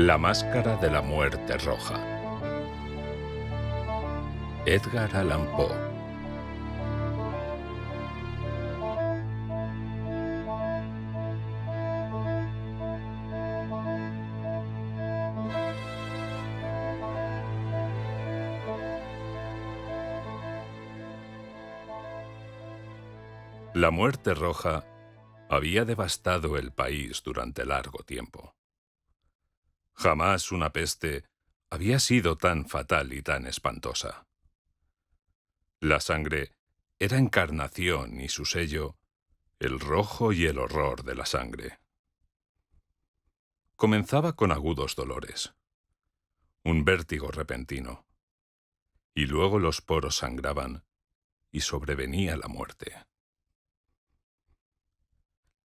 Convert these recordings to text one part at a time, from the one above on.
La máscara de la muerte roja. Edgar Allan Poe. La muerte roja había devastado el país durante largo tiempo. Jamás una peste había sido tan fatal y tan espantosa. La sangre era encarnación y su sello, el rojo y el horror de la sangre. Comenzaba con agudos dolores, un vértigo repentino, y luego los poros sangraban y sobrevenía la muerte.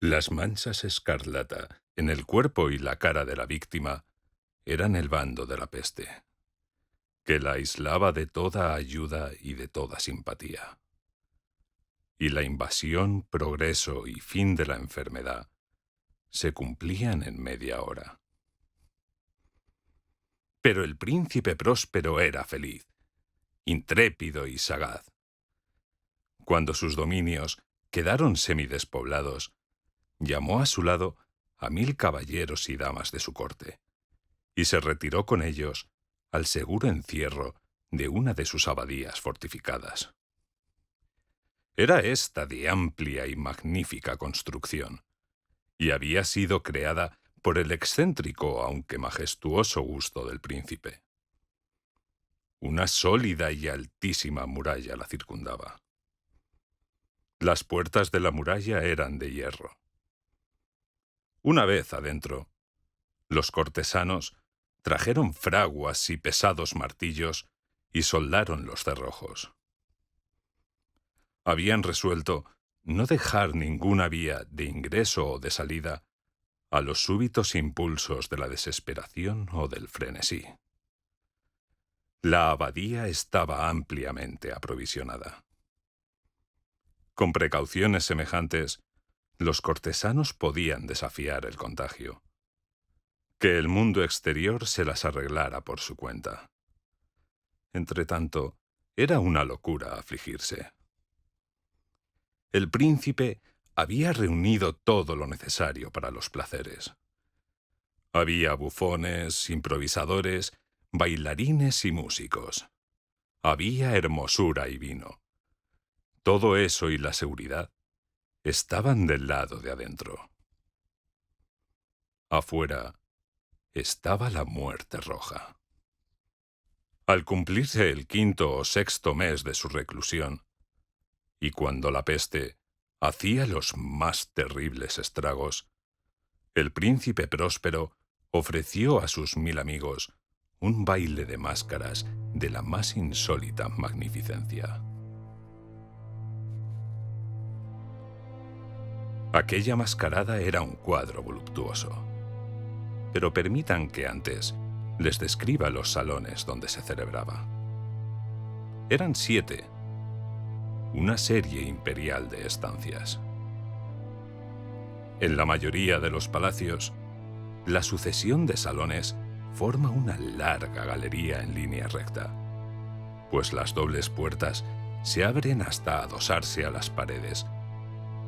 Las manchas escarlata en el cuerpo y la cara de la víctima eran el bando de la peste, que la aislaba de toda ayuda y de toda simpatía. Y la invasión, progreso y fin de la enfermedad se cumplían en media hora. Pero el príncipe próspero era feliz, intrépido y sagaz. Cuando sus dominios quedaron semidespoblados, llamó a su lado a 1000 caballeros y damas de su corte, y se retiró con ellos al seguro encierro de una de sus abadías fortificadas. Era esta de amplia y magnífica construcción, y había sido creada por el excéntrico aunque majestuoso gusto del príncipe. Una sólida y altísima muralla la circundaba. Las puertas de la muralla eran de hierro. Una vez adentro, los cortesanos trajeron fraguas y pesados martillos y soldaron los cerrojos. Habían resuelto no dejar ninguna vía de ingreso o de salida a los súbitos impulsos de la desesperación o del frenesí. La abadía estaba ampliamente aprovisionada. Con precauciones semejantes, los cortesanos podían desafiar el contagio. Que el mundo exterior se las arreglara por su cuenta. Entretanto, era una locura afligirse. El príncipe había reunido todo lo necesario para los placeres. Había bufones, improvisadores, bailarines y músicos. Había hermosura y vino. Todo eso y la seguridad estaban del lado de adentro. Afuera estaba la muerte roja. Al cumplirse el 5º o 6º mes de su reclusión, y cuando la peste hacía los más terribles estragos, el príncipe próspero ofreció a sus 1000 amigos un baile de máscaras de la más insólita magnificencia. Aquella mascarada era un cuadro voluptuoso. Pero permitan que antes les describa los salones donde se celebraba. Eran 7, una serie imperial de estancias. En la mayoría de los palacios, la sucesión de salones forma una larga galería en línea recta, pues las dobles puertas se abren hasta adosarse a las paredes,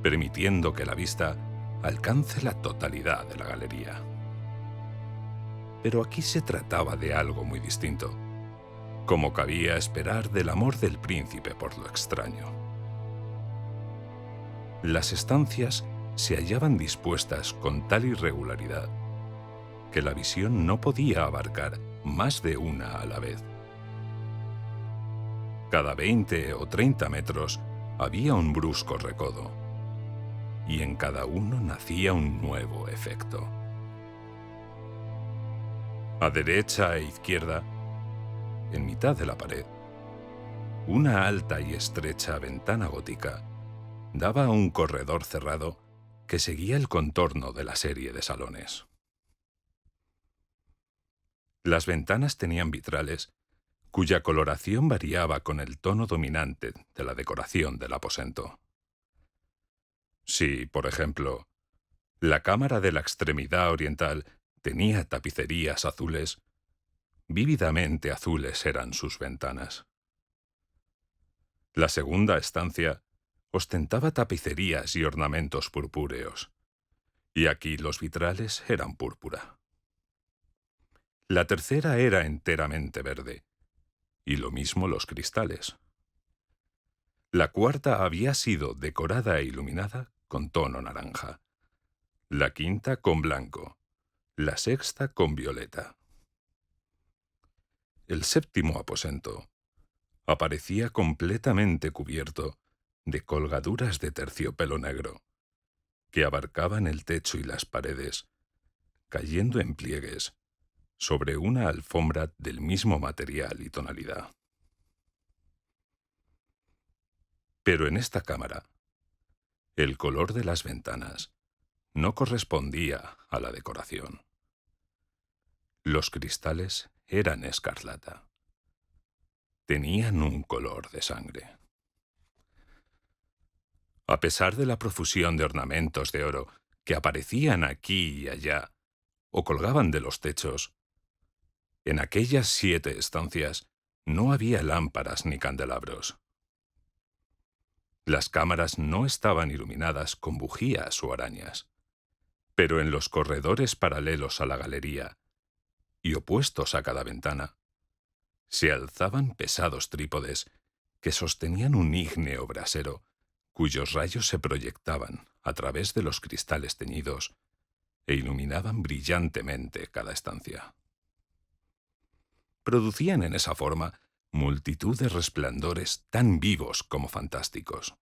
permitiendo que la vista alcance la totalidad de la galería. Pero aquí se trataba de algo muy distinto, como cabía esperar del amor del príncipe por lo extraño. Las estancias se hallaban dispuestas con tal irregularidad que la visión no podía abarcar más de una a la vez. Cada 20 o 30 metros había un brusco recodo, y en cada uno nacía un nuevo efecto. A derecha e izquierda, en mitad de la pared, una alta y estrecha ventana gótica daba a un corredor cerrado que seguía el contorno de la serie de salones. Las ventanas tenían vitrales cuya coloración variaba con el tono dominante de la decoración del aposento. Si, por ejemplo, la cámara de la extremidad oriental Tenía tapicerías azules, vívidamente azules eran sus ventanas. La segunda estancia ostentaba tapicerías y ornamentos purpúreos, y aquí los vitrales eran púrpura. La tercera era enteramente verde, y lo mismo los cristales. La cuarta había sido decorada e iluminada con tono naranja, la quinta con blanco, la sexta con violeta. El séptimo aposento aparecía completamente cubierto de colgaduras de terciopelo negro, que abarcaban el techo y las paredes, cayendo en pliegues sobre una alfombra del mismo material y tonalidad. Pero en esta cámara, el color de las ventanas no correspondía a la decoración. Los cristales eran escarlata. Tenían un color de sangre. A pesar de la profusión de ornamentos de oro que aparecían aquí y allá o colgaban de los techos, en aquellas 7 estancias no había lámparas ni candelabros. Las cámaras no estaban iluminadas con bujías o arañas, pero en los corredores paralelos a la galería y opuestos a cada ventana, se alzaban pesados trípodes que sostenían un ígneo brasero cuyos rayos se proyectaban a través de los cristales teñidos e iluminaban brillantemente cada estancia. Producían en esa forma multitud de resplandores tan vivos como fantásticos.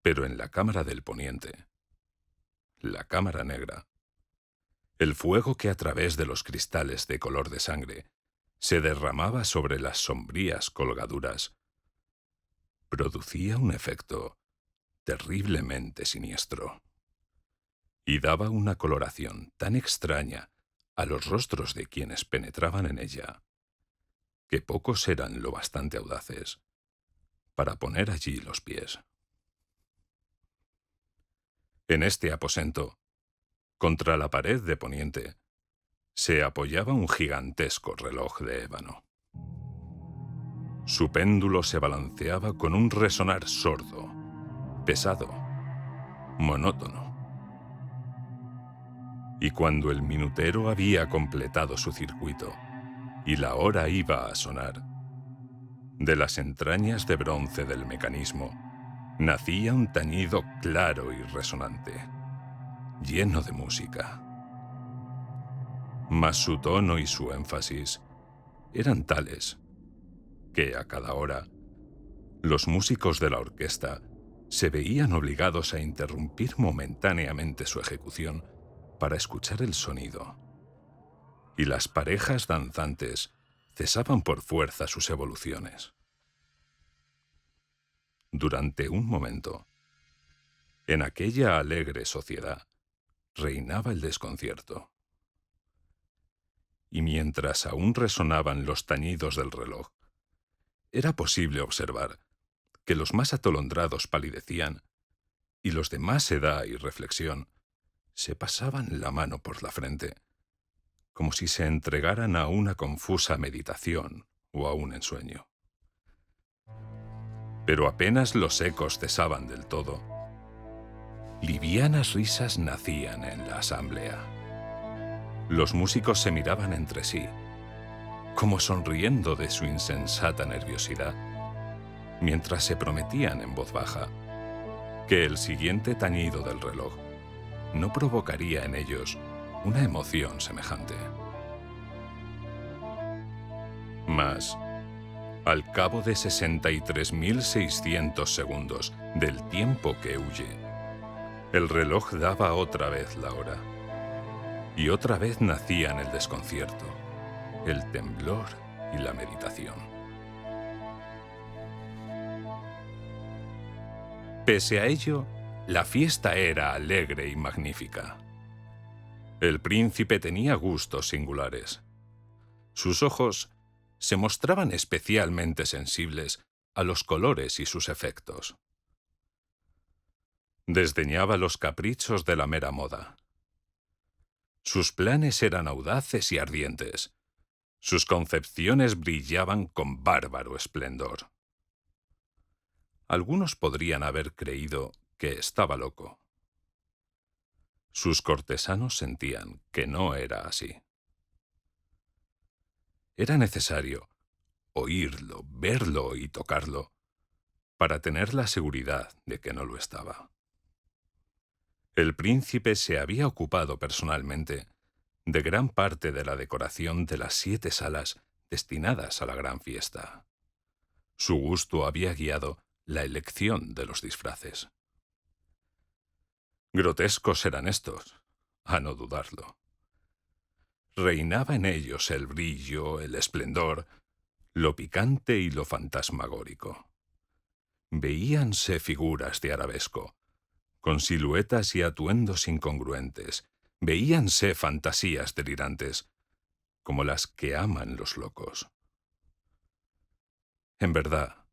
Pero en la cámara del poniente, la cámara negra, el fuego que a través de los cristales de color de sangre se derramaba sobre las sombrías colgaduras, producía un efecto terriblemente siniestro y daba una coloración tan extraña a los rostros de quienes penetraban en ella, que pocos eran lo bastante audaces para poner allí los pies. En este aposento, contra la pared de poniente, se apoyaba un gigantesco reloj de ébano. Su péndulo se balanceaba con un resonar sordo, pesado, monótono. Y cuando el minutero había completado su circuito y la hora iba a sonar, de las entrañas de bronce del mecanismo nacía un tañido claro y resonante, lleno de música. Mas su tono y su énfasis eran tales que a cada hora los músicos de la orquesta se veían obligados a interrumpir momentáneamente su ejecución para escuchar el sonido, y las parejas danzantes cesaban por fuerza sus evoluciones. Durante un momento, en aquella alegre sociedad, reinaba el desconcierto. Y mientras aún resonaban los tañidos del reloj, era posible observar que los más atolondrados palidecían y los de más edad y reflexión se pasaban la mano por la frente, como si se entregaran a una confusa meditación o a un ensueño. Pero apenas los ecos cesaban del todo, livianas risas nacían en la asamblea. Los músicos se miraban entre sí, como sonriendo de su insensata nerviosidad, mientras se prometían en voz baja que el siguiente tañido del reloj no provocaría en ellos una emoción semejante. Mas, al cabo de 63.600 segundos del tiempo que huye, el reloj daba otra vez la hora, y otra vez nacían el desconcierto, el temblor y la meditación. Pese a ello, la fiesta era alegre y magnífica. El príncipe tenía gustos singulares. Sus ojos se mostraban especialmente sensibles a los colores y sus efectos. Desdeñaba los caprichos de la mera moda. Sus planes eran audaces y ardientes. Sus concepciones brillaban con bárbaro esplendor. Algunos podrían haber creído que estaba loco. Sus cortesanos sentían que no era así. Era necesario oírlo, verlo y tocarlo para tener la seguridad de que no lo estaba. El príncipe se había ocupado personalmente de gran parte de la decoración de las 7 salas destinadas a la gran fiesta. Su gusto había guiado la elección de los disfraces. Grotescos eran estos, a no dudarlo. Reinaba en ellos el brillo, el esplendor, lo picante y lo fantasmagórico. Veíanse figuras de arabesco, con siluetas y atuendos incongruentes. Veíanse fantasías delirantes, como las que aman los locos. En verdad,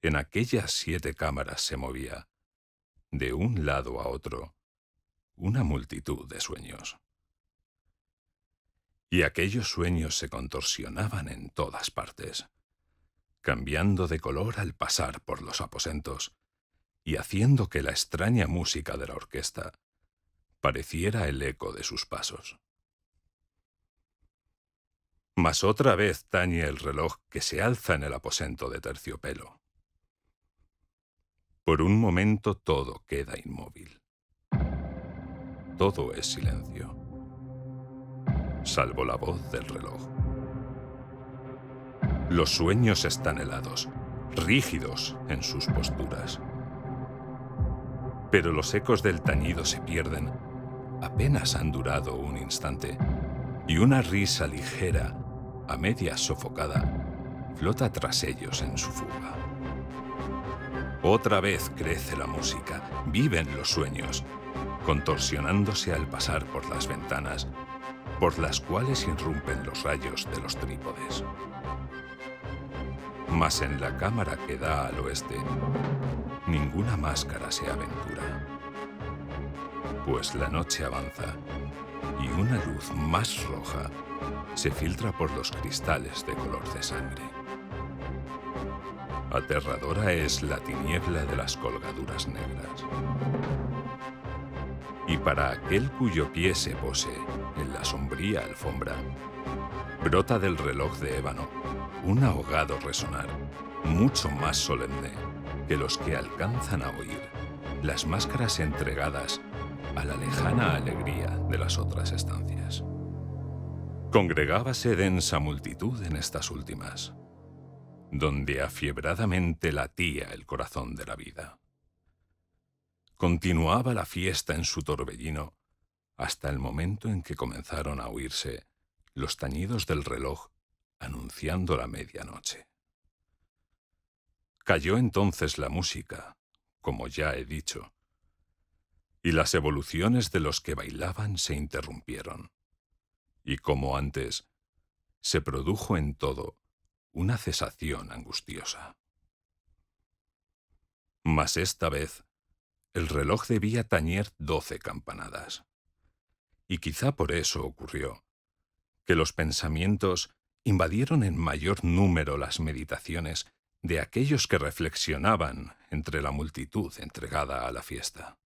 en aquellas 7 cámaras se movía, de un lado a otro, una multitud de sueños. Y aquellos sueños se contorsionaban en todas partes, cambiando de color al pasar por los aposentos y haciendo que la extraña música de la orquesta pareciera el eco de sus pasos. Mas otra vez tañe el reloj que se alza en el aposento de terciopelo. Por un momento todo queda inmóvil. Todo es silencio, salvo la voz del reloj. Los sueños están helados, rígidos en sus posturas. Pero los ecos del tañido se pierden. Apenas han durado un instante, y una risa ligera, a media sofocada, flota tras ellos en su fuga. Otra vez crece la música, viven los sueños, contorsionándose al pasar por las ventanas, por las cuales irrumpen los rayos de los trípodes. Mas en la cámara que da al oeste, ninguna máscara se aventura, pues la noche avanza y una luz más roja se filtra por los cristales de color de sangre. Aterradora es la tiniebla de las colgaduras negras. Y para aquel cuyo pie se pose en la sombría alfombra, brota del reloj de ébano un ahogado resonar mucho más solemne que los que alcanzan a oír las máscaras entregadas a la lejana alegría de las otras estancias. Congregábase densa multitud en estas últimas, donde afiebradamente latía el corazón de la vida. Continuaba la fiesta en su torbellino hasta el momento en que comenzaron a oírse los tañidos del reloj anunciando la medianoche. Cayó entonces la música, como ya he dicho, y las evoluciones de los que bailaban se interrumpieron, y como antes, se produjo en todo una cesación angustiosa. Mas esta vez, el reloj debía tañer 12 campanadas, y quizá por eso ocurrió que los pensamientos invadieron en mayor número las meditaciones de aquellos que reflexionaban entre la multitud entregada a la fiesta.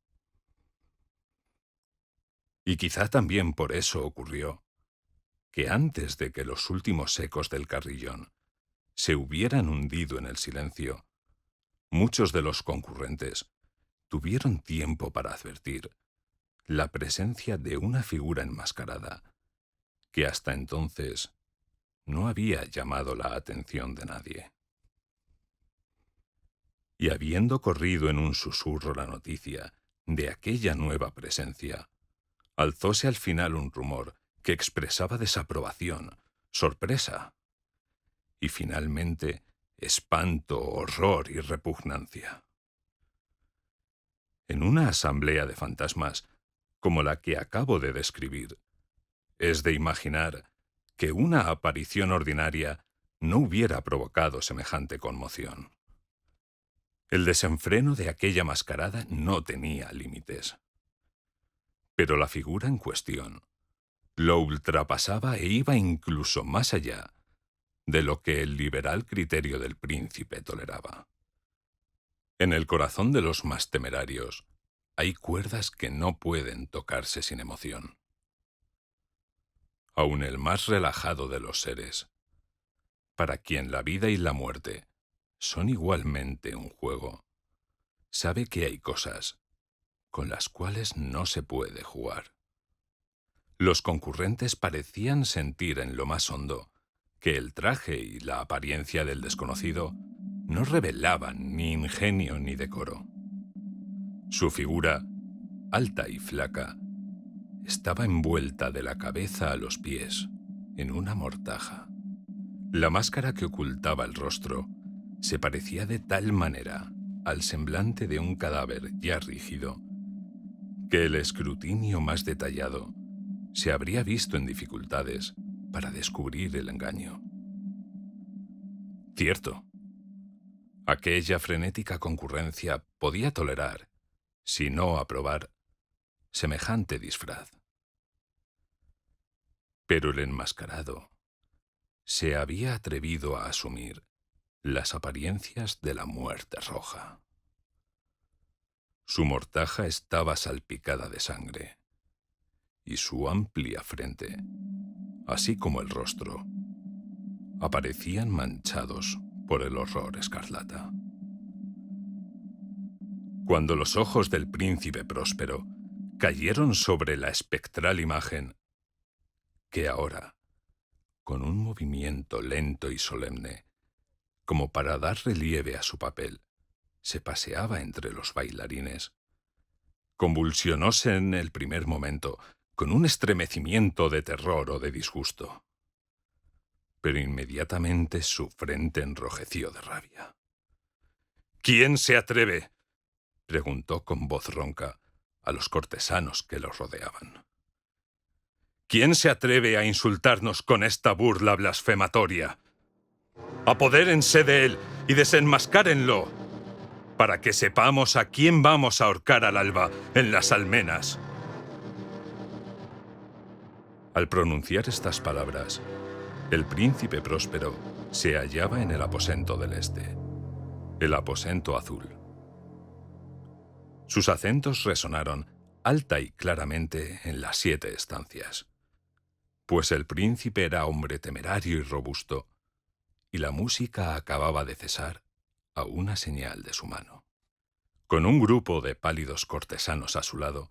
Y quizá también por eso ocurrió que antes de que los últimos ecos del carrillón se hubieran hundido en el silencio, muchos de los concurrentes tuvieron tiempo para advertir la presencia de una figura enmascarada que hasta entonces no había llamado la atención de nadie. Y habiendo corrido en un susurro la noticia de aquella nueva presencia, alzóse al final un rumor que expresaba desaprobación, sorpresa y finalmente espanto, horror y repugnancia. En una asamblea de fantasmas como la que acabo de describir, es de imaginar que una aparición ordinaria no hubiera provocado semejante conmoción. El desenfreno de aquella mascarada no tenía límites. Pero la figura en cuestión lo ultrapasaba e iba incluso más allá de lo que el liberal criterio del príncipe toleraba. En el corazón de los más temerarios hay cuerdas que no pueden tocarse sin emoción. Aun el más relajado de los seres, para quien la vida y la muerte son igualmente un juego, sabe que hay cosas con las cuales no se puede jugar. Los concurrentes parecían sentir en lo más hondo que el traje y la apariencia del desconocido no revelaban ni ingenio ni decoro. Su figura, alta y flaca, estaba envuelta de la cabeza a los pies en una mortaja. La máscara que ocultaba el rostro se parecía de tal manera al semblante de un cadáver ya rígido que el escrutinio más detallado se habría visto en dificultades para descubrir el engaño. Cierto, aquella frenética concurrencia podía tolerar, si no aprobar, semejante disfraz. Pero el enmascarado se había atrevido a asumir las apariencias de la muerte roja. Su mortaja estaba salpicada de sangre, y su amplia frente, así como el rostro, aparecían manchados por el horror escarlata. Cuando los ojos del príncipe Próspero cayeron sobre la espectral imagen, que ahora, con un movimiento lento y solemne, como para dar relieve a su papel, se paseaba entre los bailarines, convulsionóse en el primer momento con un estremecimiento de terror o de disgusto. Pero inmediatamente su frente enrojeció de rabia. «¿Quién se atreve?», preguntó con voz ronca a los cortesanos que lo rodeaban. «¿Quién se atreve a insultarnos con esta burla blasfematoria? Apodérense de él y desenmascárenlo, para que sepamos a quién vamos a ahorcar al alba en las almenas». Al pronunciar estas palabras, el príncipe Próspero se hallaba en el aposento del este, el aposento azul. Sus acentos resonaron alta y claramente en las 7 estancias, pues el príncipe era hombre temerario y robusto, y la música acababa de cesar a una señal de su mano. Con un grupo de pálidos cortesanos a su lado,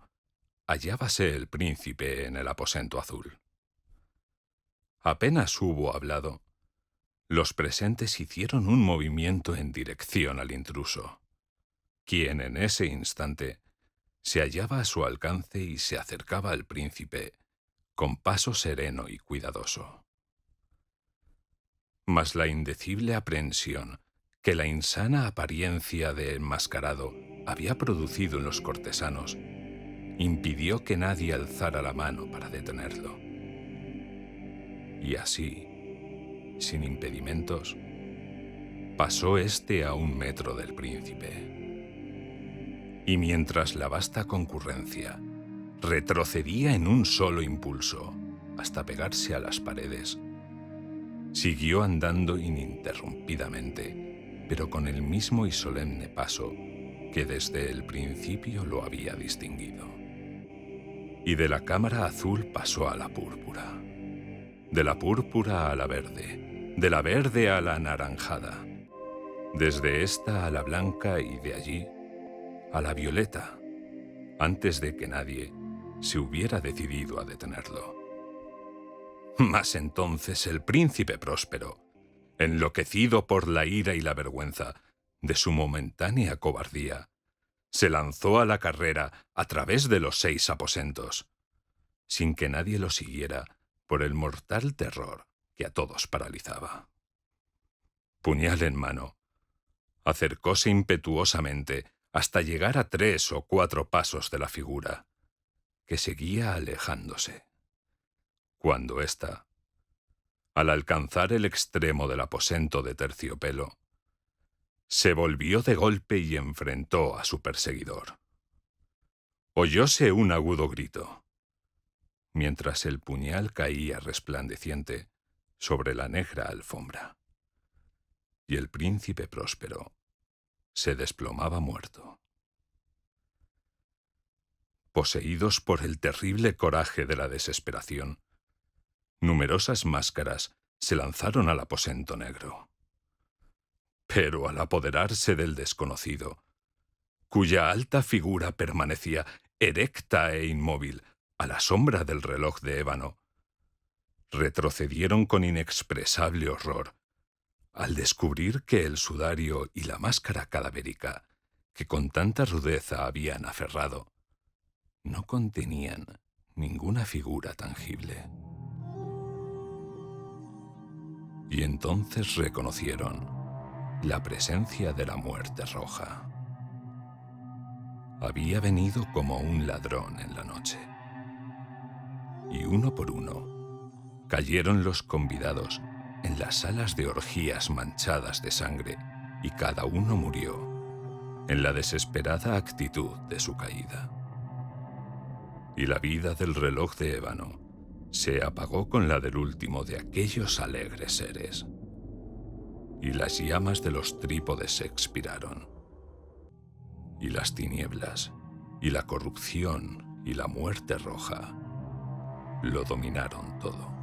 hallábase el príncipe en el aposento azul. Apenas hubo hablado, los presentes hicieron un movimiento en dirección al intruso, quien en ese instante se hallaba a su alcance y se acercaba al príncipe con paso sereno y cuidadoso. Mas la indecible aprensión que la insana apariencia de enmascarado había producido en los cortesanos impidió que nadie alzara la mano para detenerlo. Y así, sin impedimentos, pasó éste a 1 metro del príncipe. Y mientras la vasta concurrencia retrocedía en un solo impulso hasta pegarse a las paredes, siguió andando ininterrumpidamente, pero con el mismo y solemne paso que desde el principio lo había distinguido. Y de la cámara azul pasó a la púrpura, de la púrpura a la verde, de la verde a la anaranjada, desde esta a la blanca y de allí a la violeta, antes de que nadie se hubiera decidido a detenerlo. Mas entonces el príncipe Próspero, enloquecido por la ira y la vergüenza de su momentánea cobardía, se lanzó a la carrera a través de los 6 aposentos, sin que nadie lo siguiera por el mortal terror que a todos paralizaba. Puñal en mano, acercóse impetuosamente hasta llegar a 3 o 4 pasos de la figura, que seguía alejándose, cuando ésta, al alcanzar el extremo del aposento de terciopelo, se volvió de golpe y enfrentó a su perseguidor. Oyóse un agudo grito, mientras el puñal caía resplandeciente sobre la negra alfombra. Y el príncipe próspero se desplomaba muerto. Poseídos por el terrible coraje de la desesperación, numerosas máscaras se lanzaron al aposento negro. Pero al apoderarse del desconocido, cuya alta figura permanecía erecta e inmóvil a la sombra del reloj de ébano, retrocedieron con inexpresable horror al descubrir que el sudario y la máscara cadavérica que con tanta rudeza habían aferrado no contenían ninguna figura tangible. Y entonces reconocieron la presencia de la muerte roja. Había venido como un ladrón en la noche. Y uno por uno cayeron los convidados en las salas de orgías manchadas de sangre, y cada uno murió en la desesperada actitud de su caída. Y la vida del reloj de ébano se apagó con la del último de aquellos alegres seres. Y las llamas de los trípodes se expiraron. Y las tinieblas, y la corrupción, y la muerte roja lo dominaron todo.